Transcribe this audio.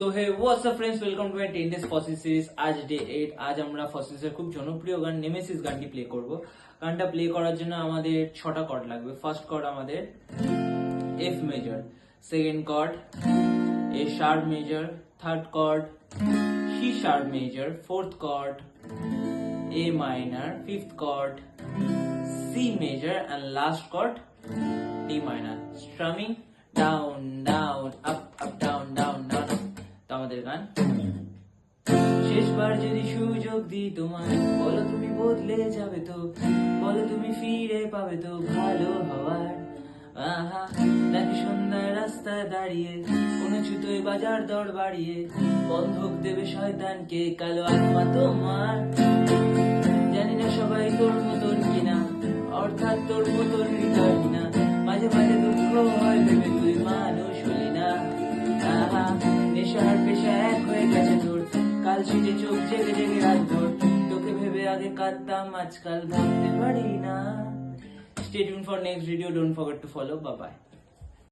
তো hey what's up friends, welcome to my 10 days fossil series. আজ day 8। আজ আমরা ফসিলসের খুব জনপ্রিয় গান নেমেসিস গানটি প্লে করব। গানটা প্লে করার জন্য আমাদের 6টা কর্ড লাগবে। ফার্স্ট কর্ড আমাদের F major, second chord A sharp major, third chord C sharp major, fourth chord A minor, fifth chord C major and last chord D minor. Strumming down down up up down down down up. তো আমাদের গান। শেষবার যদি সুযোগ দিই তোমায়, বলো তুমি বদলে যাবে তো, বলো তুমি ফিরে পাবে তো ভালো হওয়ার। আহা নাকি সন্ধ্যায় রাস্তায় দাঁড়িয়ে কোন জুতোয় বাজার দর বাড়িয়ে বন্ধক দেবে শয়তানকে কালো আত্মা তোমার। জানি না সবাই তোর মতন কিনা, অর্থাৎ তোর মতন হৃদয় কিনা, মাঝে মাঝে দুঃখ হয় ভেবে তুই মানুষ হলি না। আহা নেশার পেশা এক হয়ে গেছে তোর, কাল শীতে চোখ জেগে জেগে রাত ভোর, তোকে ভেবে আগে কাঁদতাম আজকাল ভাবতে পারি না। Stay tuned for next video. Don't forget to follow. Bye bye.